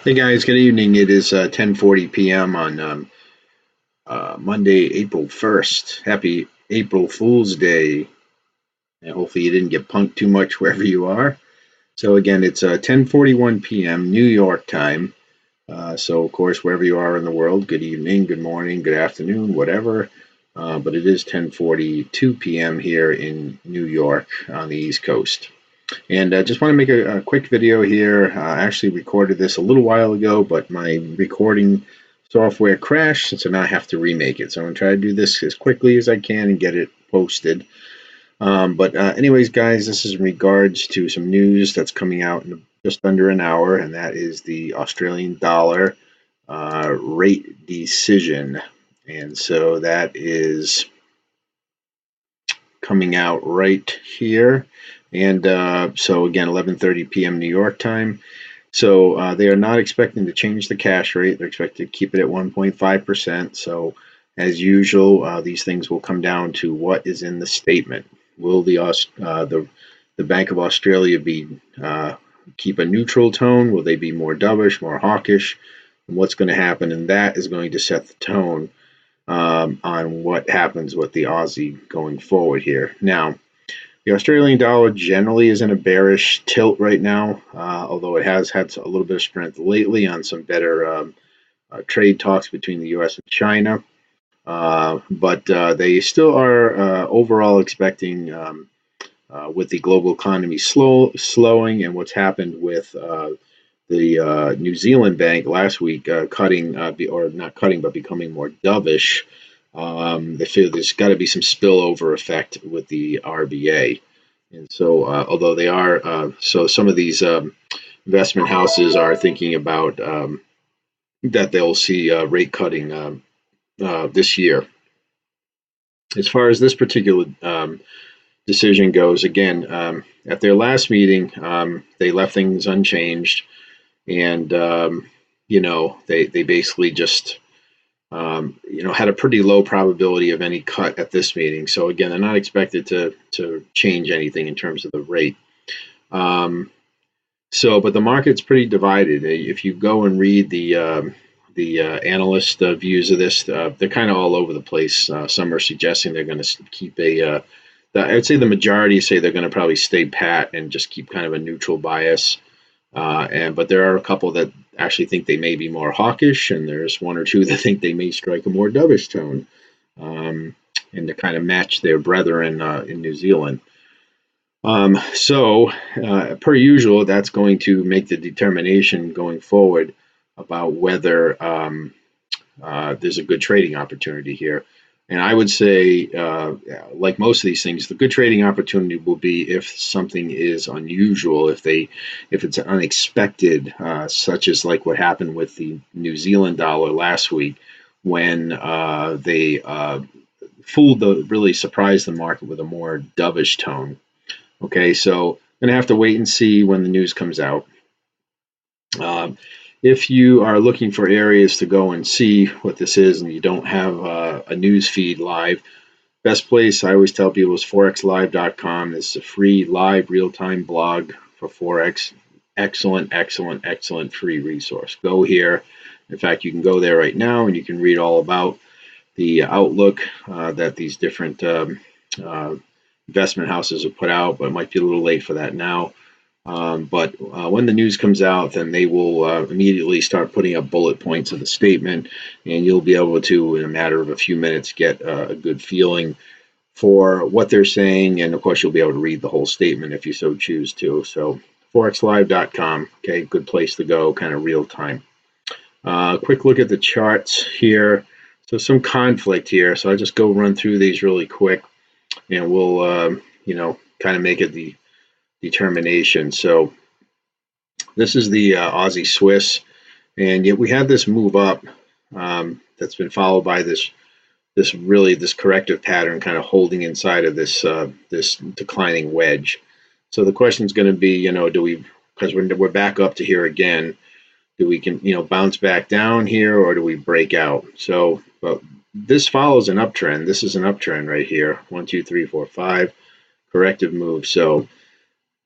Hey guys, good evening. It is 10:40 p.m. on Monday, April 1st. Happy April Fool's Day. And hopefully you didn't get punked too much wherever you are. So again, it's 10:41 p.m. New York time. So of course, wherever you are in the world, good evening, good morning, good afternoon, whatever. But it is 10:42 p.m. here in New York on the East Coast. And I just want to make a quick video here. I actually recorded this a little while ago, but my recording software crashed, so now I have to remake it. So I'm going to try to do this as quickly as I can and get it posted. But anyways, guys, this is in regards to some news that's coming out in just under an hour, and that is the Australian dollar rate decision. And so that is coming out right here. And so again, 11:30 p.m. New York time. So they are not expecting to change the cash rate. They're expected to keep it at 1.5%. So as usual, these things will come down to what is in the statement. Will the Bank of Australia be keep a neutral tone? Will they be more dovish, more hawkish? And what's going to happen? And that is going to set the tone on what happens with the Aussie going forward here. Now, the Australian dollar generally is in a bearish tilt right now, although it has had a little bit of strength lately on some better trade talks between the U.S. and China. But they still are overall expecting, with the global economy slowing and what's happened with the New Zealand bank last week cutting, or not cutting, but becoming more dovish. They feel there's got to be some spillover effect with the RBA. And so, although they are, so some of these investment houses are thinking about that they'll see rate cutting this year. As far as this particular decision goes, again, at their last meeting, they left things unchanged. And, they basically just had a pretty low probability of any cut at this meeting. So again, they're not expected to change anything in terms of the rate. But the market's pretty divided. If you go and read the analyst views of this, they're kind of all over the place. Some are suggesting they're going to keep I'd say the majority say they're going to probably stay pat and just keep kind of a neutral bias. But there are a couple that actually think they may be more hawkish, and there's one or two that think they may strike a more dovish tone, and to kind of match their brethren in New Zealand. Per usual, that's going to make the determination going forward about whether there's a good trading opportunity here. And I would say, like most of these things, the good trading opportunity will be if something is unusual, if it's unexpected, such as like what happened with the New Zealand dollar last week, when they really surprised the market with a more dovish tone. Okay, so going to have to wait and see when the news comes out. If you are looking for areas to go and see what this is and you don't have a news feed live, best place I always tell people is forexlive.com. This is a free live real-time blog for Forex. Excellent, excellent, excellent free resource. Go here. In fact, you can go there right now and you can read all about the outlook that these different investment houses have put out, but it might be a little late for that now. But when the news comes out, then they will immediately start putting up bullet points of the statement, and you'll be able to, in a matter of a few minutes, get a good feeling for what they're saying. And of course, you'll be able to read the whole statement if you so choose to. So forexlive.com, okay, good place to go, kind of real time. Quick look at the charts here. So some conflict here. So I'll just go run through these really quick, and we'll, kind of make it the determination. So this is the Aussie Swiss, and yet we have this move up that's been followed by this corrective pattern, kind of holding inside of this declining wedge. So the question is going to be, do we, because we're back up to here again, do we bounce back down here, or do we break out? So, but this follows an uptrend. This is an uptrend right here. 1, 2, 3, 4, 5 corrective move. So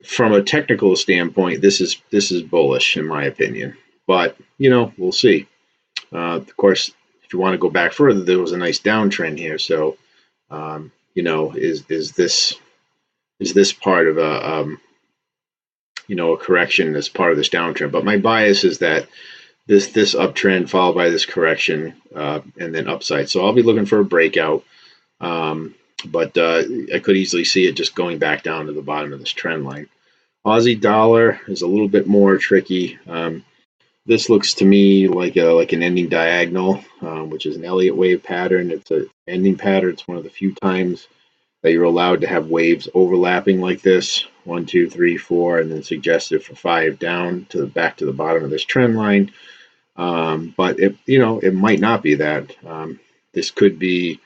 from a technical standpoint, this is bullish in my opinion. but we'll see. Of course, if you want to go back further, there was a nice downtrend here. So, is this part of a correction as part of this downtrend? But my bias is that this uptrend followed by this correction and then upside. So I'll be looking for a breakout. But I could easily see it just going back down to the bottom of this trend line. Aussie dollar is a little bit more tricky. This looks to me like an ending diagonal, which is an Elliott wave pattern. It's an ending pattern. It's one of the few times that you're allowed to have waves overlapping like this. 1, 2, 3, 4, and then suggested for 5 down to the back to the bottom of this trend line. But it might not be that. This could be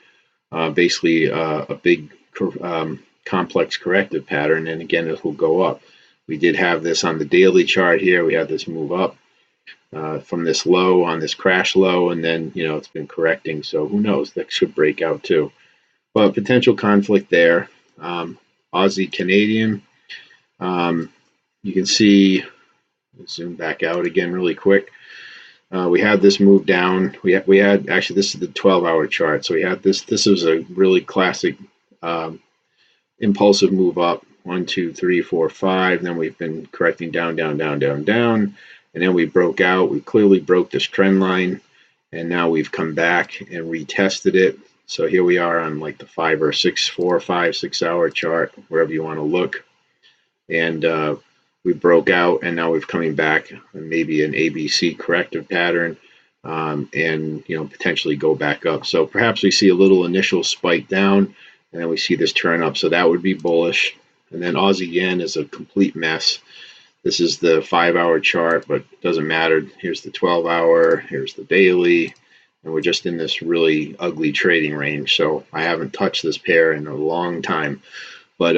basically a big complex corrective pattern, and again, it will go up. We did have this on the daily chart here. We had this move up from this low on this crash low, and then it's been correcting. So who knows? That should break out too. But potential conflict there. Aussie Canadian. You can see. Zoom back out again really quick. We had this move down. We had actually, this is the 12-hour chart. So we had this. This was a really classic impulsive move up. 1, 2, 3, 4, 5. And then we've been correcting down, down, down, down, down. And then we broke out. We clearly broke this trend line. And now we've come back and retested it. So here we are on like the 4 or 5, 6 hour chart, wherever you want to look. And we broke out, and now we're coming back, and maybe an ABC corrective pattern, and potentially go back up. So perhaps we see a little initial spike down, and then we see this turn up. So that would be bullish. And then Aussie yen is a complete mess. This is the 5-hour chart, but it doesn't matter. Here's the 12-hour, here's the daily, and we're just in this really ugly trading range. So I haven't touched this pair in a long time. But,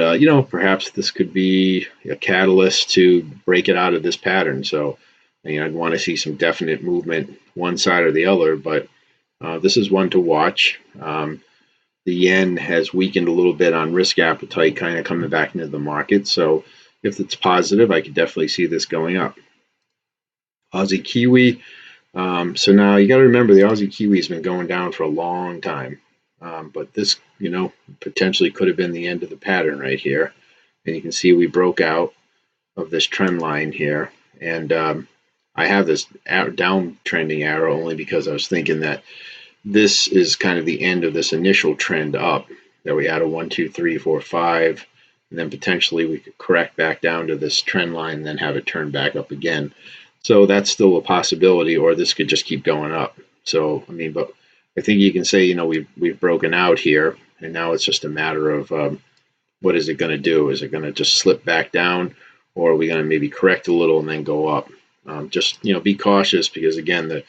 perhaps this could be a catalyst to break it out of this pattern. So, I'd want to see some definite movement one side or the other, but this is one to watch. The yen has weakened a little bit on risk appetite, kind of coming back into the market. So if it's positive, I could definitely see this going up. Aussie Kiwi. So now you got to remember the Aussie Kiwi has been going down for a long time. But this, potentially could have been the end of the pattern right here. And you can see we broke out of this trend line here. And I have this downtrending arrow only because I was thinking that this is kind of the end of this initial trend up, that we had a 1, 2, 3, 4, 5. And then potentially we could correct back down to this trend line and then have it turn back up again. So that's still a possibility, or this could just keep going up. So, but I think you can say, we've broken out here, and now it's just a matter of what is it going to do? Is it going to just slip back down, or are we going to maybe correct a little and then go up? Just be cautious, because again,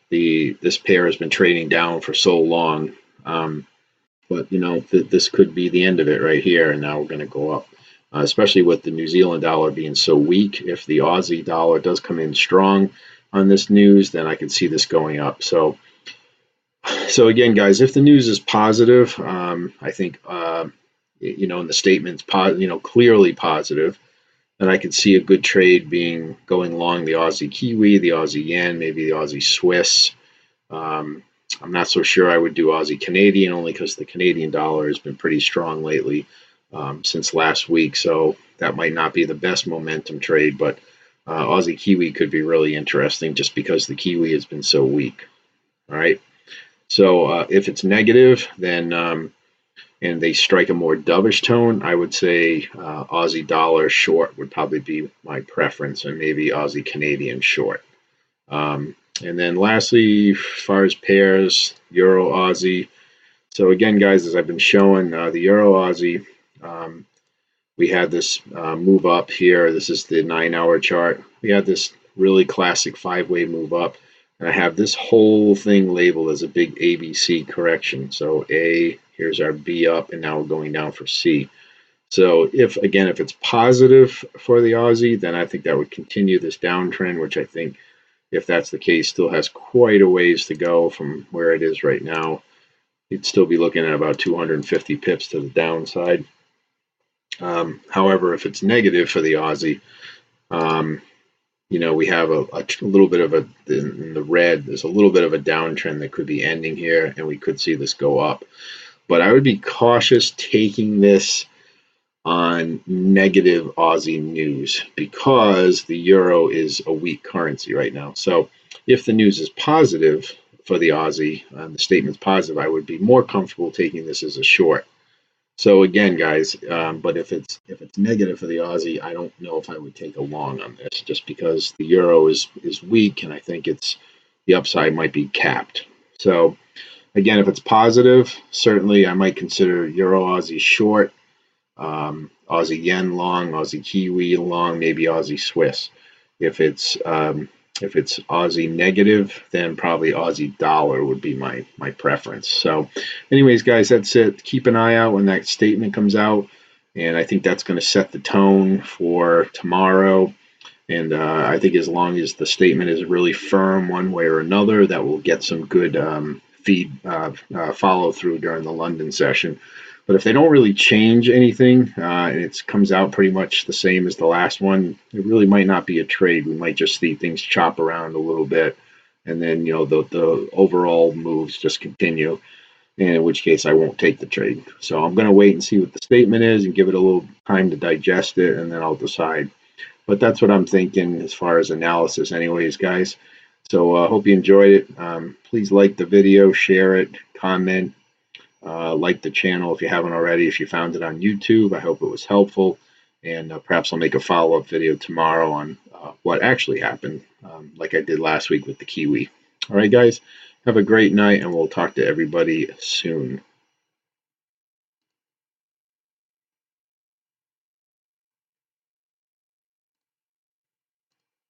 this pair has been trading down for so long. But this could be the end of it right here, and now we're going to go up. Especially with the New Zealand dollar being so weak. If the Aussie dollar does come in strong on this news, then I could see this going up. So again, guys, if the news is positive, I think and the statement's clearly positive, then I could see a good trade going along the Aussie Kiwi, the Aussie yen, maybe the Aussie Swiss. I'm not so sure I would do Aussie Canadian, only because the Canadian dollar has been pretty strong lately. Since last week, so that might not be the best momentum trade, but Aussie Kiwi could be really interesting just because the Kiwi has been so weak. All right, so if it's negative, then and they strike a more dovish tone, I would say Aussie dollar short would probably be my preference, and maybe Aussie Canadian short. And then lastly, as far as pairs, Euro Aussie. So again, guys, as I've been showing, the Euro Aussie. We had this move up here. This is the 9-hour chart. We had this really classic 5-way move up. And I have this whole thing labeled as a big ABC correction. So A, here's our B up, and now we're going down for C. So if it's positive for the Aussie, then I think that would continue this downtrend, which I think, if that's the case, still has quite a ways to go from where it is right now. You'd still be looking at about 250 pips to the downside. However, if it's negative for the Aussie, we have a little bit of in the red, there's a little bit of a downtrend that could be ending here, and we could see this go up. But I would be cautious taking this on negative Aussie news because the euro is a weak currency right now. So if the news is positive for the Aussie, the statement's positive, I would be more comfortable taking this as a short. So again, guys, but if it's negative for the Aussie, I don't know if I would take a long on this, just because the euro is weak, and I think the upside might be capped. So again, if it's positive, certainly I might consider euro Aussie short, Aussie yen long, Aussie Kiwi long, maybe Aussie Swiss. If it's if it's Aussie negative, then probably Aussie dollar would be my preference. So, anyways, guys, that's it. Keep an eye out when that statement comes out, and I think that's going to set the tone for tomorrow. And I think as long as the statement is really firm one way or another, that will get some good follow through during the London session. But if they don't really change anything and it comes out pretty much the same as the last one, it really might not be a trade. We might just see things chop around a little bit, and then the overall moves just continue. In which case, I won't take the trade. So I'm going to wait and see what the statement is and give it a little time to digest it, and then I'll decide. But that's what I'm thinking as far as analysis, anyways, guys. So I hope you enjoyed it. Please like the video, share it, comment, like the channel if you haven't already. If you found it on YouTube, I hope it was helpful. And perhaps I'll make a follow-up video tomorrow on what actually happened, like I did last week with the Kiwi. All right, guys, have a great night, and we'll talk to everybody soon.